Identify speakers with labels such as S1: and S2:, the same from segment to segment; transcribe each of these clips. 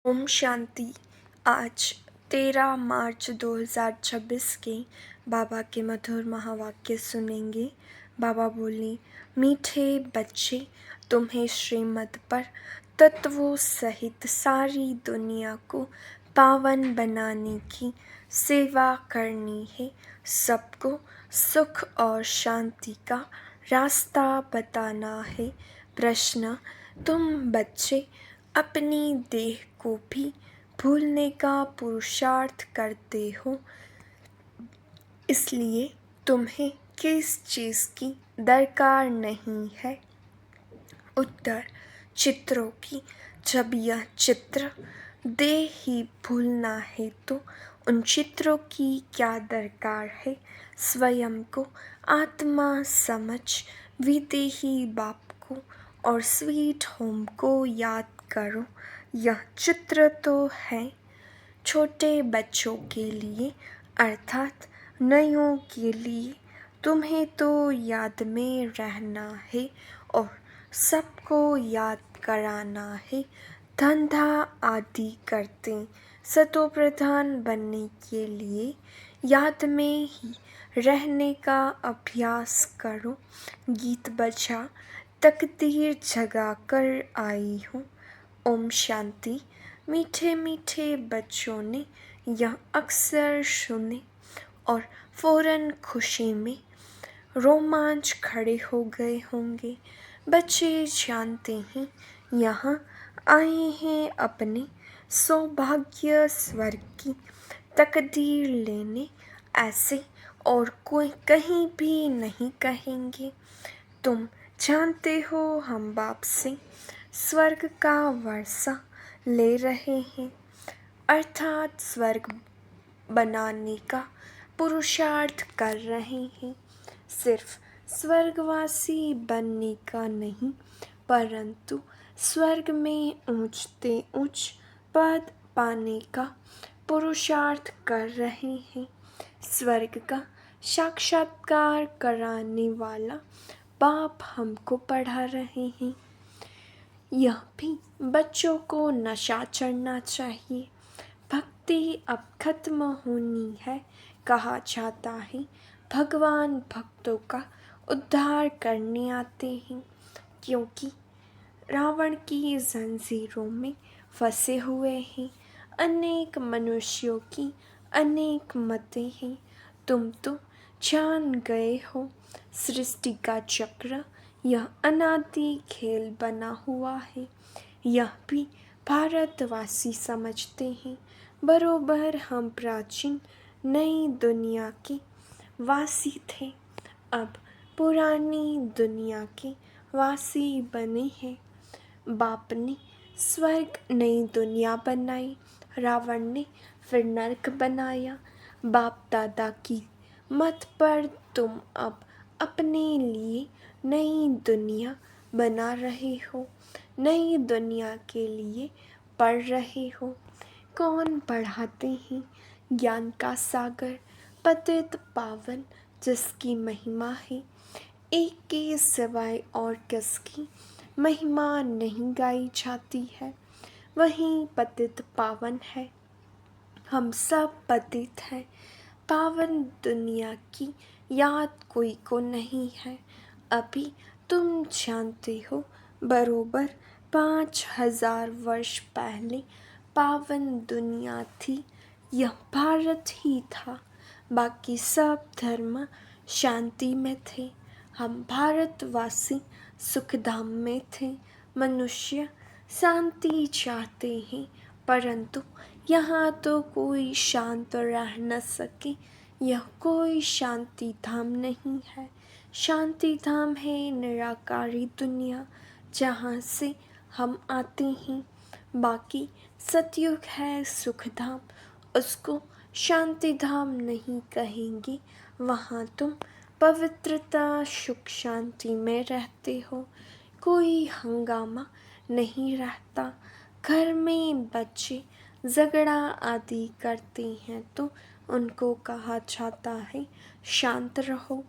S1: ओम शांति। आज 13 मार्च 2026 के बाबा के मधुर महावाक्य सुनेंगे। बाबा बोले, मीठे बच्चे, तुम्हें श्रीमत पर तत्वों सहित सारी दुनिया को पावन बनाने की सेवा करनी है। सबको सुख और शांति का रास्ता बताना है। प्रश्न, तुम बच्चे अपनी देह को भी भूलने का पुरुषार्थ करते हो, इसलिए तुम्हें किस चीज़ की दरकार नहीं है। उत्तर, चित्रों की। जब यह चित्र देह ही भूलना है तो उन चित्रों की क्या दरकार है। स्वयं को आत्मा समझ विदेही बाप को और स्वीट होम को याद करो। यह चित्र तो है छोटे बच्चों के लिए, अर्थात नयों के लिए। तुम्हें तो याद में रहना है और सबको याद कराना है। धंधा आदि करते सतो प्रधान बनने के लिए याद में ही रहने का अभ्यास करो। गीत बजा तकदीर जगा कर आई हूँ। ओम शांति। मीठे मीठे बच्चों ने यह अक्सर सुने और फौरन खुशी में रोमांच खड़े हो गए होंगे। बच्चे जानते हैं यहाँ आए हैं अपने सौभाग्य स्वर्ग की तकदीर लेने, ऐसे और कोई कहीं भी नहीं कहेंगे। तुम जानते हो हम बाप से स्वर्ग का वर्षा ले रहे हैं, अर्थात स्वर्ग बनाने का पुरुषार्थ कर रहे हैं। सिर्फ स्वर्गवासी बनने का नहीं, परंतु स्वर्ग में ऊंचते ऊंच पद पाने का पुरुषार्थ कर रहे हैं। स्वर्ग का साक्षात्कार कराने वाला बाप हमको पढ़ा रहे हैं। यह भी बच्चों को नशा चढ़ना चाहिए। भक्ति अब खत्म होनी है। कहा जाता है भगवान भक्तों का उद्धार करने आते हैं, क्योंकि रावण की जंजीरों में फंसे हुए हैं। अनेक मनुष्यों की अनेक मतें हैं। तुम तो जान गए हो सृष्टि का चक्र यह अनादि खेल बना हुआ है। यह भी भारतवासी समझते हैं। बरोबर हम प्राचीन नई दुनिया के वासी थे, अब पुरानी दुनिया के वासी बने हैं। बाप ने स्वर्ग नई दुनिया बनाई, रावण ने फिर नरक बनाया। बाप दादा की मत पर तुम अब अपने लिए नई दुनिया बना रहे हो, नई दुनिया के लिए पढ़ रहे हो। कौन पढ़ाते हैं? ज्ञान का सागर पतित पावन जिसकी महिमा है, एक के सिवाय और किसकी महिमा नहीं गाई जाती है, वही पतित पावन है। हम सब पतित हैं। पावन दुनिया की याद कोई को नहीं है। अभी तुम जानते हो बरोबर 5000 वर्ष पहले पावन दुनिया थी। यह भारत ही था। बाकी सब धर्म शांति में थे। हम भारतवासी सुखधाम में थे। मनुष्य शांति चाहते हैं, परंतु यहाँ तो कोई शांत रह न सके। यह कोई शांति धाम नहीं है। शांति धाम है निराकारी दुनिया, जहाँ से हम आते हैं। बाकी सतयुग है सुखधाम, उसको शांति धाम नहीं कहेंगे। वहाँ तुम पवित्रता सुख शांति में रहते हो, कोई हंगामा नहीं रहता। घर में बच्चे झगड़ा आदि करते हैं तो उनको कहा जाता है शांत रहो,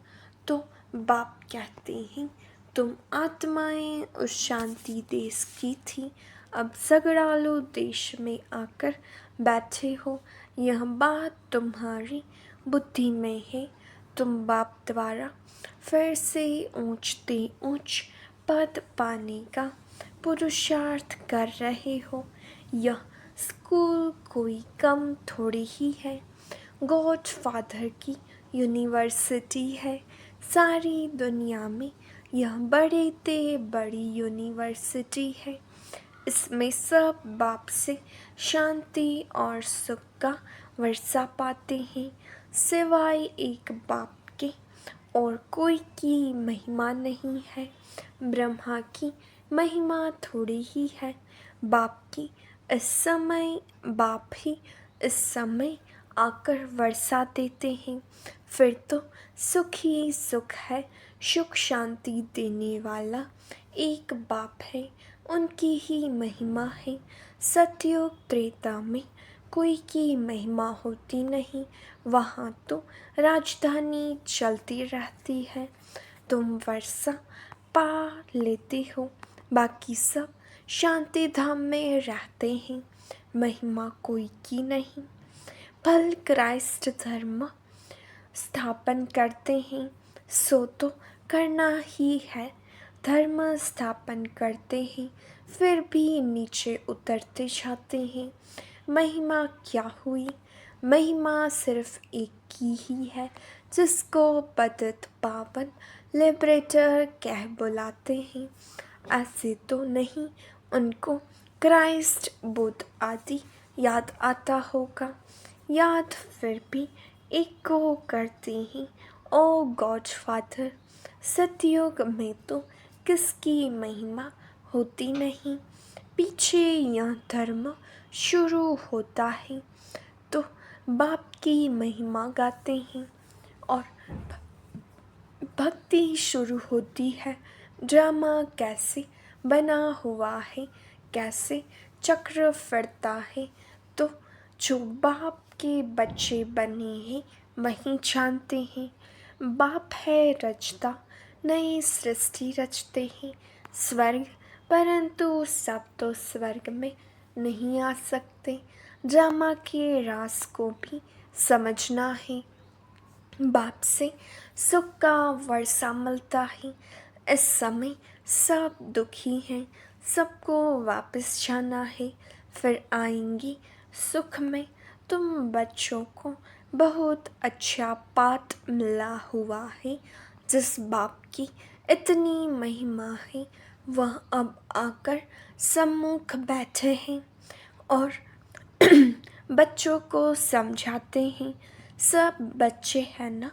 S1: तो बाप कहते हैं तुम आत्माएं उस शांति देश की थी, अब सगड़ालू देश में आकर बैठे हो। यह बात तुम्हारी बुद्धि में है। तुम बाप द्वारा फिर से ऊंचते ऊंच पद पाने का पुरुषार्थ कर रहे हो। यह स्कूल कोई कम थोड़ी ही है, गॉड फादर की यूनिवर्सिटी है। सारी दुनिया में यह बड़ी ते बड़ी यूनिवर्सिटी है। इसमें सब बाप से शांति और सुख का वर्षा पाते हैं। सिवाय एक बाप के और कोई की महिमा नहीं है। ब्रह्मा की महिमा थोड़ी ही है। बाप ही इस समय आकर वर्षा देते हैं। फिर तो सुख ही सुख है। सुख शांति देने वाला एक बाप है, उनकी ही महिमा है। सतयुग त्रेता में कोई की महिमा होती नहीं, वहाँ तो राजधानी चलती रहती है। तुम वर्षा पा लेते हो, बाकी सब शांति धाम में रहते हैं। महिमा कोई की नहीं। भल क्राइस्ट धर्म स्थापन करते हैं, सो तो करना ही है। धर्म स्थापन करते हैं, फिर भी नीचे उतरते जाते हैं। महिमा क्या हुई? महिमा सिर्फ एक की ही है, जिसको पतित पावन लिबरेटर कह बुलाते हैं। ऐसे तो नहीं उनको क्राइस्ट, बुद्ध आदि याद आता होगा। याद फिर भी एक को करते हैं। ओ गॉड फादर, सतयुग में तो किसकी महिमा होती नहीं। पीछे यह धर्म शुरू होता है तो बाप की महिमा गाते हैं और भक्ति शुरू होती है। ड्रामा कैसे बना हुआ है, कैसे चक्र फिरता है, तो जो बाप के बच्चे बने हैं वही जानते हैं। बाप है रचता, नई सृष्टि रचते हैं स्वर्ग, परंतु सब तो स्वर्ग में नहीं आ सकते। ड्रामा के राज को भी समझना है। बाप से सुख का वर्षा मिलता है। इस समय सब दुखी हैं, सबको वापस जाना है, फिर आएंगी सुख में। तुम बच्चों को बहुत अच्छा पाठ मिला हुआ है। जिस बाप की इतनी महिमा है, वह अब आकर सम्मुख बैठे हैं और बच्चों को समझाते हैं। सब बच्चे हैं ना,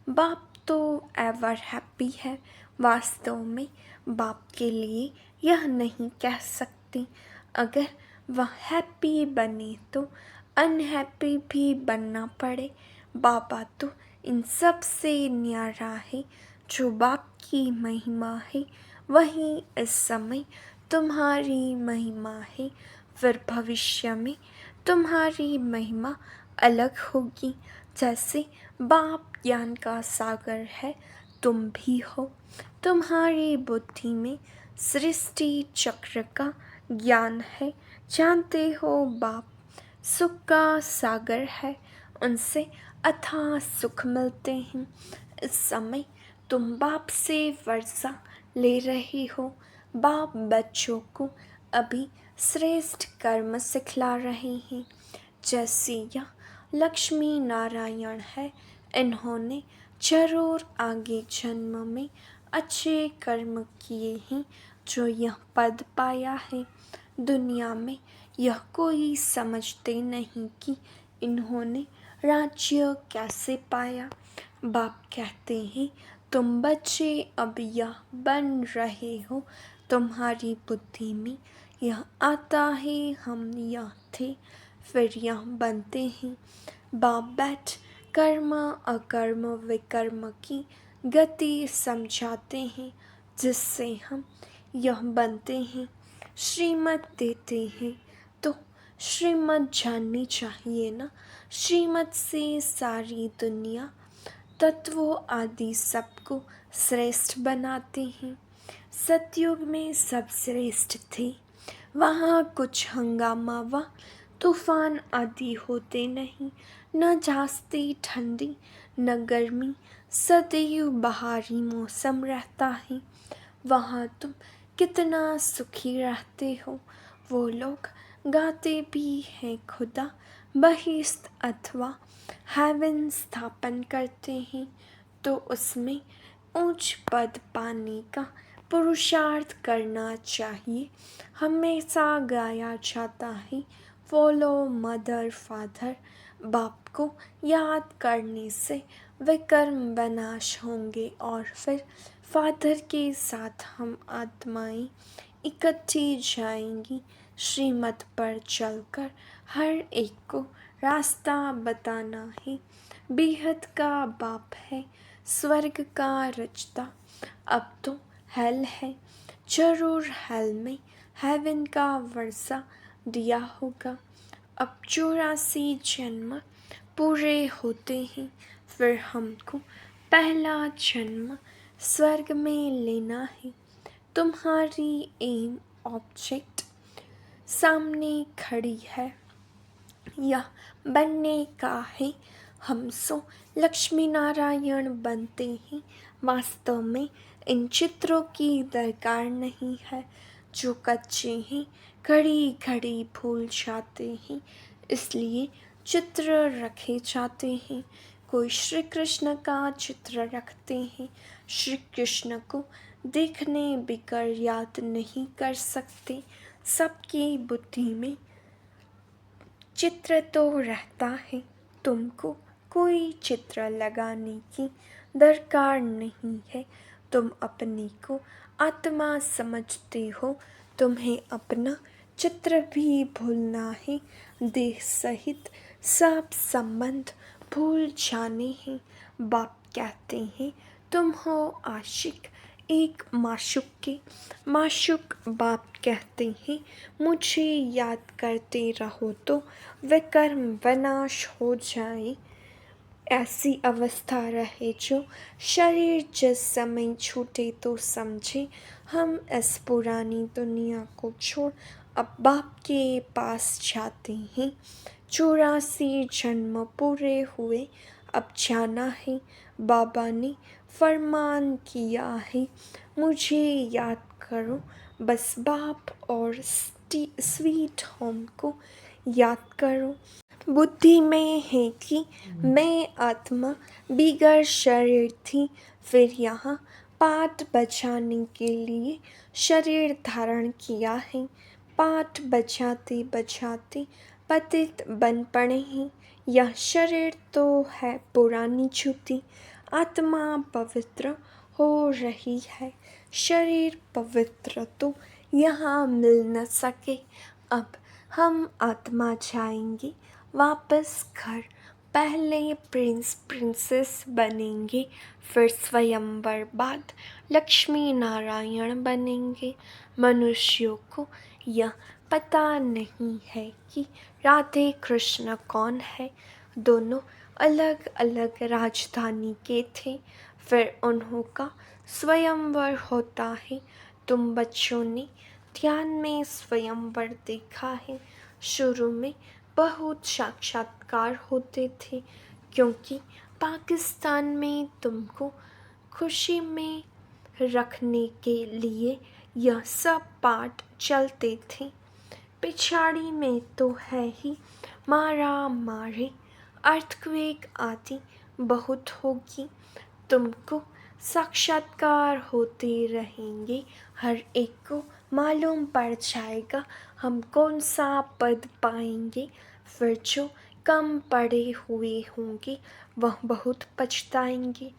S1: बाप तो एवर हैप्पी है। वास्तव में बाप के लिए यह नहीं कह सकते। अगर वह हैप्पी बने तो अनहैप्पी भी बनना पड़े। बाबा तो इन सब से न्यारा है। जो बाप की महिमा है, वही इस समय तुम्हारी महिमा है। फिर भविष्य में तुम्हारी महिमा अलग होगी। जैसे बाप ज्ञान का सागर है, तुम भी हो। तुम्हारी बुद्धि में सृष्टि चक्र का ज्ञान है। जानते हो बाप सुख का सागर है, उनसे अथाह सुख मिलते हैं। इस समय तुम बाप से वर्षा ले रही हो। बाप बच्चों को अभी श्रेष्ठ कर्म सिखला रहे हैं। जैसे यह लक्ष्मी नारायण है, इन्होंने जरूर आगे जन्म में अच्छे कर्म किए हैं जो यह पद पाया है। दुनिया में यह कोई समझते नहीं कि इन्होंने राज्य कैसे पाया। बाप कहते हैं तुम बच्चे अब यह बन रहे हो, तुम्हारी बुद्धि में यह आता है हम यह थे, फिर यह बनते हैं। बाप बैठ कर्म अकर्म विकर्म की गति समझाते हैं, जिससे हम यह बनते हैं। श्रीमत देते हैं तो श्रीमत जाननी चाहिए ना। श्रीमत से सारी दुनिया तत्वों आदि सबको श्रेष्ठ बनाते हैं। सतयुग में सब श्रेष्ठ थे, वहाँ कुछ हंगामा व तूफान आदि होते नहीं, न जास्ती ठंडी न गर्मी, सदैव बहारी मौसम रहता है। वहाँ तुम कितना सुखी रहते हो। वो लोग गाते भी हैं खुदा बहिश्त अथवा हेवन स्थापन करते हैं, तो उसमें ऊंच पद पाने का पुरुषार्थ करना चाहिए। हमेशा गाया जाता है, फॉलो मदर फादर। बाप को याद करने से वे कर्म विनाश होंगे और फिर फादर के साथ हम आत्माएं इकट्ठी जाएंगी। श्रीमत पर चलकर हर एक को रास्ता बताना है। बेहद का बाप है, स्वर्ग का रचता। अब तो हेल है, जरूर हेल में हेवन का वर्षा दिया होगा। अब 84 जन्म पूरे होते हैं, फिर हमको पहला जन्म स्वर्ग में लेना है। तुम्हारी एम ऑब्जेक्ट सामने खड़ी है, यह बनने का है। हम सो लक्ष्मी नारायण बनते हैं। वास्तव में इन चित्रों की दरकार नहीं है, जो कच्चे हैं घड़ी घड़ी भूल जाते हैं, इसलिए चित्र रखे जाते हैं। कोई श्री कृष्ण का चित्र रखते हैं, श्री कृष्ण को देखने बिगर याद नहीं कर सकते। सबकी बुद्धि में चित्र तो रहता है, तुमको कोई चित्र लगाने की दरकार नहीं है। तुम अपने को आत्मा समझते हो, तुम्हें अपना चित्र भी भूलना है। देह सहित सब संबंध भूल जाने हैं। बाप कहते हैं, तुम हो आशिक एक माशूक के। माशूक बाप कहते हैं, मुझे याद करते रहो तो विकर्म विनाश हो जाए। ऐसी अवस्था रहे जो शरीर जिस समय छूटे तो समझे हम इस पुरानी दुनिया को छोड़ अब बाप के पास जाते हैं। 84 जन्म पूरे हुए, अब जाना है। बाबा ने फरमान किया है, मुझे याद करो। बस बाप और स्वीट होम को याद करो। बुद्धि में है कि मैं आत्मा बिगर शरीर थी, फिर यहाँ पाठ बजाने के लिए शरीर धारण किया है। पाठ बजाते बजाते पतित बन पड़े हैं। यह शरीर तो है पुरानी जूती। आत्मा पवित्र हो रही है, शरीर पवित्र तो यहाँ मिल न सके। अब हम आत्मा जाएंगे वापस घर। पहले प्रिंस प्रिंसेस बनेंगे, फिर स्वयंवर बाद लक्ष्मी नारायण बनेंगे। मनुष्यों को यह पता नहीं है कि राधे कृष्ण कौन है। दोनों अलग अलग राजधानी के थे, फिर उन्हों का स्वयंवर होता है। तुम बच्चों ने ध्यान में स्वयंवर देखा है। शुरू में बहुत साक्षात्कार होते थे, क्योंकि पाकिस्तान में तुमको खुशी में रखने के लिए यह सब पाठ चलते थे। पिछाड़ी में तो है ही मारा मारे, अर्थक्वेक आदि बहुत होगी। तुमको साक्षात्कार होते रहेंगे, हर एक को मालूम पड़ जाएगा हम कौन सा पद पाएंगे। फिर जो कम पढ़े हुए होंगे वह बहुत पछताएंगे।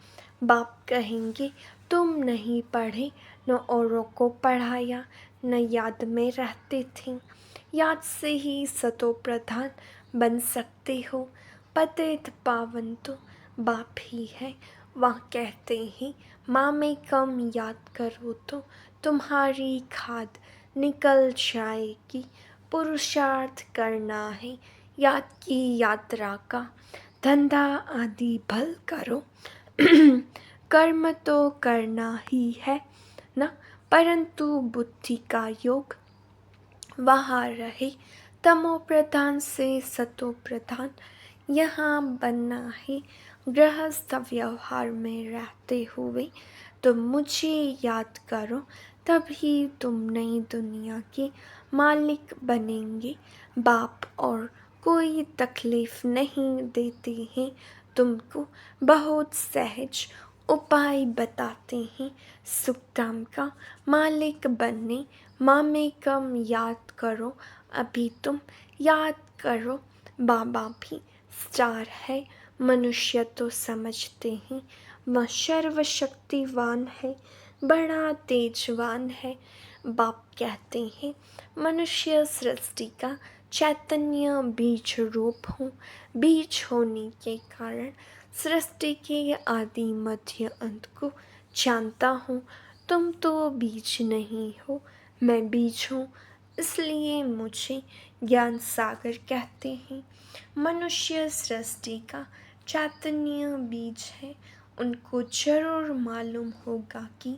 S1: बाप कहेंगे, तुम नहीं पढ़े, न औरों को पढ़ाया, न याद में रहते थे। याद से ही सतो प्रधान बन सकते हो। पतित पावन तो बाप ही है। वह कहते हैं, माँ में कम याद करो तो तुम्हारी खाद निकल जाएगी। पुरुषार्थ करना है याद की यात्रा का। धंधा आदि भल करो कर्म तो करना ही है न, परंतु बुद्धि का योग वहाँ रहे तमो प्रधान से सतो प्रधान, यहाँ बनना है गृहस्थ व्यवहार में रहते हुए। तुम मुझे याद करो, तभी तुम नई दुनिया के मालिक बनेंगे। बाप और कोई तकलीफ नहीं देते हैं तुमको, बहुत सहज उपाय बताते हैं सुखधाम का मालिक बनने। मामेकम याद करो, अभी तुम याद करो। बाबा भी स्टार है, मनुष्य तो समझते हैं वह सर्वशक्तिवान है, बड़ा तेजवान है। बाप कहते हैं मनुष्य सृष्टि का चैतन्य बीज रूप हूँ। बीज होने के कारण सृष्टि के आदि मध्य अंत को जानता हूँ। तुम तो बीज नहीं हो, मैं बीज हूँ, इसलिए मुझे ज्ञान सागर कहते हैं। मनुष्य सृष्टि का चैतन्य बीज है, उनको जरूर मालूम होगा कि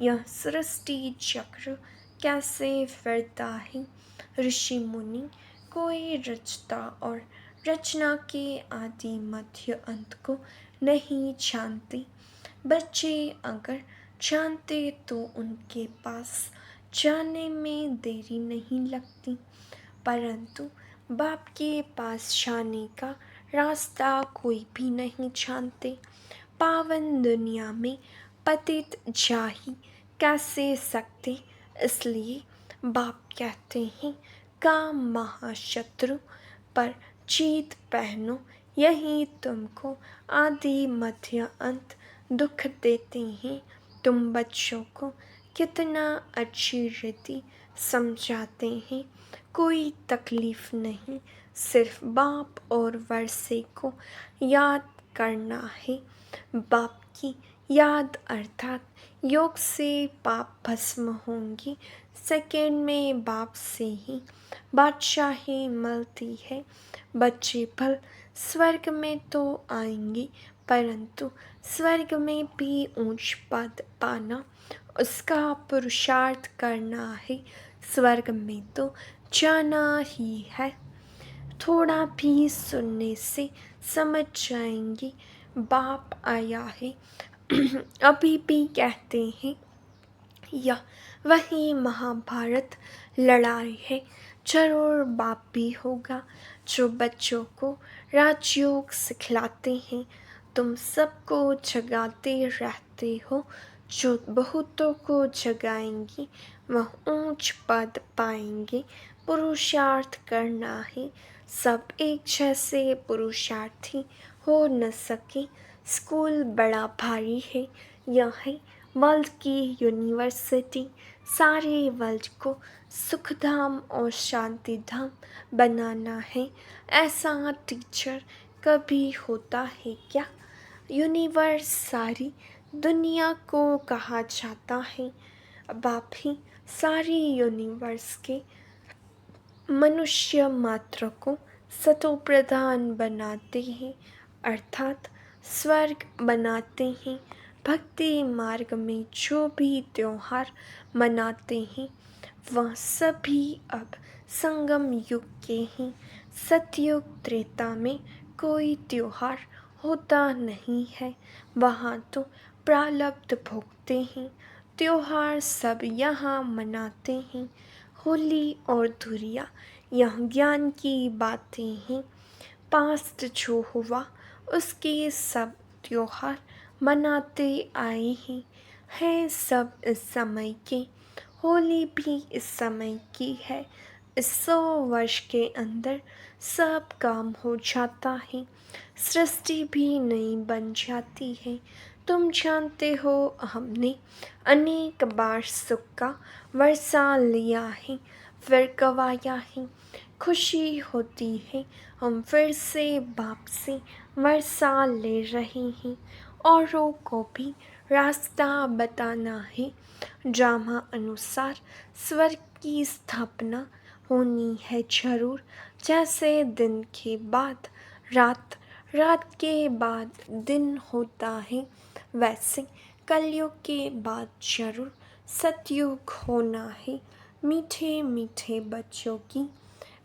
S1: यह सृष्टि चक्र कैसे फिरता है। ऋषि मुनि कोई रचता और रचना के आदि मध्य अंत को नहीं जानते। बच्चे अगर जानते तो उनके पास जाने में देरी नहीं लगती, परंतु बाप के पास जाने का रास्ता कोई भी नहीं जानते। पावन दुनिया में पतित जा ही कैसे सकते, इसलिए बाप कहते हैं काम महाशत्रु पर जीत पहनो। यही तुमको आदि मध्य अंत दुख देते हैं। तुम बच्चों को कितना अच्छी रीति समझाते हैं, कोई तकलीफ नहीं, सिर्फ बाप और वर्षे को याद करना है। बाप की याद अर्थात योग से पाप भस्म होंगी। सेकेंड में बाप से ही बादशाही मिलती है। बच्चे फल स्वर्ग में तो आएंगे, परंतु स्वर्ग में भी ऊंच पद पाना, उसका पुरुषार्थ करना है। स्वर्ग में तो जाना ही है। थोड़ा भी सुनने से समझ जाएंगे बाप आया है। अभी भी कहते हैं यह वही महाभारत लड़ाई है। जरूर बाप भी होगा जो बच्चों को राजयोग सिखलाते हैं। तुम सबको जगाते रहते हो, जो बहुतों को जगाएंगे वह ऊंच पद पाएंगे। पुरुषार्थ करना है, सब एक जैसे पुरुषार्थी हो न सके। स्कूल बड़ा भारी है, यह है वर्ल्ड की यूनिवर्सिटी। सारे वर्ल्ड को सुखधाम और शांतिधाम बनाना है। ऐसा टीचर कभी होता है क्या? यूनिवर्स सारी दुनिया को कहा जाता है। बाप ही सारी यूनिवर्स के मनुष्य मात्र को सतो प्रधान बनाते हैं, अर्थात स्वर्ग बनाते हैं। भक्ति मार्ग में जो भी त्योहार मनाते हैं वह सभी अब संगम युग के हैं। सतयुग त्रेता में कोई त्योहार होता नहीं है, वहाँ तो प्रारब्ध भोगते हैं। त्योहार सब यहाँ मनाते हैं। होली और धुरिया यह ज्ञान की बातें हैं। पास्ट जो हुआ उसके सब त्योहार मनाते आए हैं सब इस समय के। होली भी इस समय की है। इस 100 वर्ष के अंदर सब काम हो जाता है, सृष्टि भी नई बन जाती है। तुम जानते हो हमने अनेक बार सुख का वर्षा लिया है, फिर गवाया है। खुशी होती है हम फिर से बाप से वर्षा ले रहे हैं। औरों को भी रास्ता बताना है। ड्रामा अनुसार स्वर्ग की स्थापना होनी है जरूर। जैसे दिन के बाद रात, रात के बाद दिन होता है, वैसे कलयुग के बाद जरूर सतयुग होना है। मीठे मीठे बच्चों की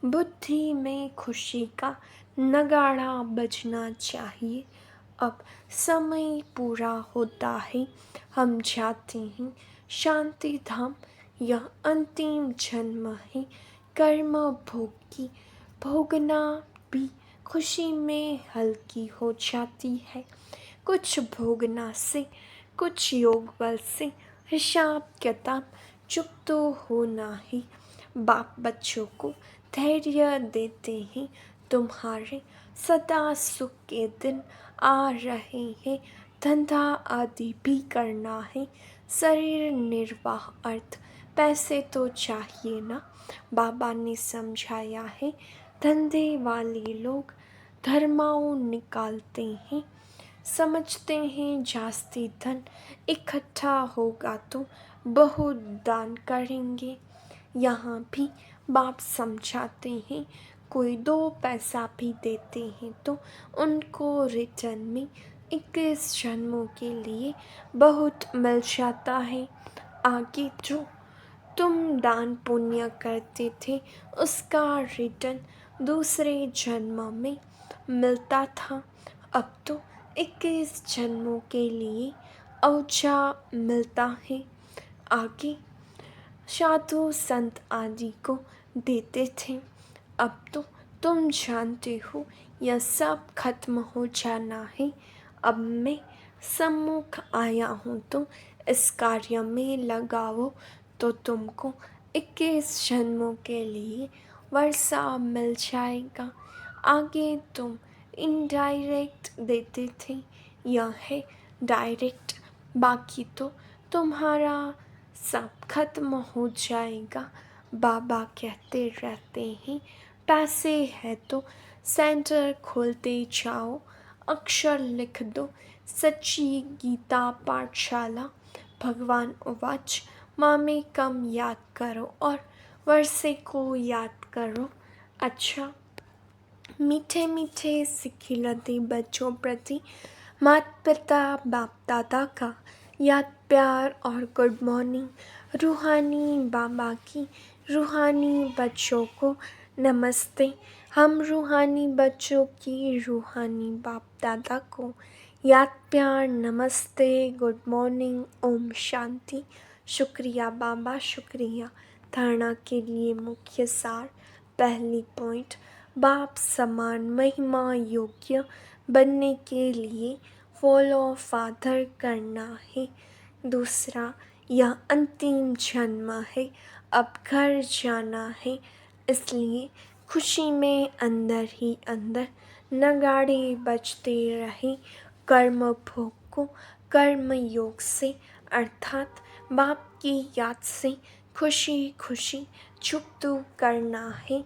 S1: बुद्धि में खुशी का नगाड़ा बजना चाहिए। अब समय पूरा होता है, हम जाते हैं शांति धाम। यह अंतिम जन्म है कर्म भोग की, भोगना भी खुशी में हल्की हो जाती है। कुछ भोगना से, कुछ योग बल से हिसाब किताब चुप तो होना ही। बाप बच्चों को धैर्य देते हैं, तुम्हारे सदा सुख के दिन आ रहे हैं। धंधा आदि भी करना है, शरीर निर्वाह अर्थ पैसे तो चाहिए ना। बाबा ने समझाया है, धंधे वाले लोग धर्माओं निकालते हैं, समझते हैं जास्ती धन इकट्ठा होगा तो बहुत दान करेंगे। यहाँ भी बाप समझाते हैं, कोई 2 पैसा भी देते हैं तो उनको रिटर्न में 21 जन्मों के लिए बहुत मिल जाता है। आगे जो तुम दान पुण्य करते थे उसका रिटर्न दूसरे जन्म में मिलता था। अब तो 21 जन्मों के लिए औचा मिलता है। आगे साधु संत आदि को देते थे, अब तो तुम जानते हो यह सब खत्म हो जाना है। अब मैं सम्मुख आया हूँ तो इस कार्य में लगाओ तो तुमको 21 जन्मों के लिए वर्षा मिल जाएगा। आगे तुम इनडायरेक्ट देते थे, यह है डायरेक्ट। बाकी तो तुम्हारा सब खत्म हो जाएगा। बाबा कहते रहते हैं, पैसे है तो सेंटर खोलते जाओ, अक्षर लिख दो, सच्ची गीता पाठशाला। भगवान उवाच, मामे कम याद करो और वर्षे को याद करो। अच्छा, मीठे मीठे सिखिलते बच्चों प्रति माता पिता बाप दादा का याद प्यार और गुड मॉर्निंग। रूहानी बाबा की रूहानी बच्चों को नमस्ते। हम रूहानी बच्चों की रूहानी बाप दादा को याद प्यार नमस्ते, गुड मॉर्निंग, ओम शांति। शुक्रिया बाबा, शुक्रिया। धारणा के लिए मुख्य सार। पहली पॉइंट, बाप समान महिमा योग्य बनने के लिए फॉलो फादर करना है। दूसरा, यह अंतिम जन्म है, अब घर जाना है, इसलिए खुशी में अंदर ही अंदर नगाड़े बजते रहे। कर्म भोग को कर्म योग से अर्थात बाप की याद से खुशी खुशी चुकतू करना है।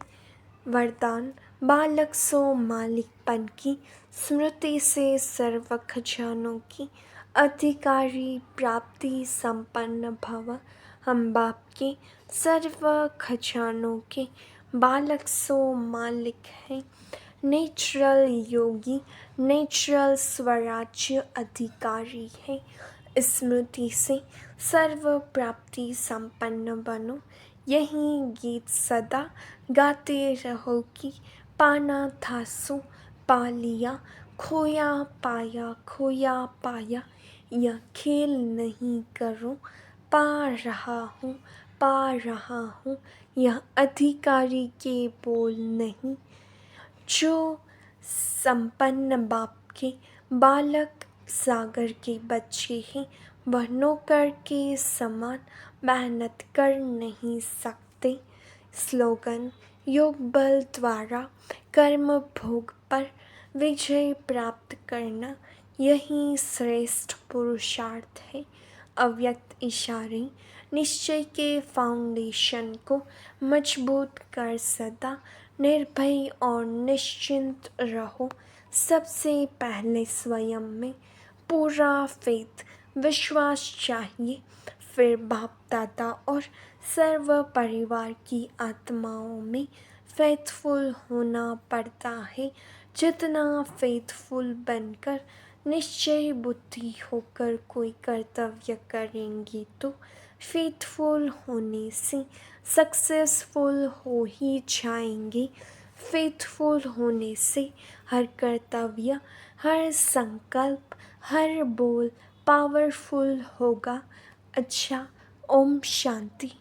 S1: वरदान, बालक सो मालिकपन की स्मृति से सर्व खजानों की अधिकारी प्राप्ति संपन्न भव। हम बाप के सर्व खजानों के बालक सो मालिक हैं। नेचुरल योगी, नेचुरल स्वराज्य अधिकारी है। स्मृति से सर्व प्राप्ति संपन्न बनो। यही गीत सदा गाते रहो कि पाना था सो पा लिया, खोया पाया खोया पाया। यह खेल नहीं करो, पा रहा हूँ पा रहा हूँ, यह अधिकारी के बोल नहीं। जो संपन्न बाप के बालक सागर के बच्चे हैं, वह नौकर के समान मेहनत कर नहीं सकते। स्लोगन, योग बल द्वारा कर्म भोग पर विजय प्राप्त करना, यही श्रेष्ठ पुरुषार्थ है। अव्यक्त इशारे, निश्चय के फाउंडेशन को मजबूत कर सदा निर्भय और निश्चिंत रहो। सबसे पहले स्वयं में पूरा फेथ विश्वास चाहिए, फिर बाप दादा और सर्व परिवार की आत्माओं में फेथफुल होना पड़ता है। जितना फेथफुल बनकर निश्चय बुद्धि होकर कोई कर्तव्य करेंगी तो फेथफुल होने से सक्सेसफुल हो ही जाएंगे। फेथफुल होने से हर कर्तव्य, हर संकल्प, हर बोल पावरफुल होगा। अच्छा, ओम शांति।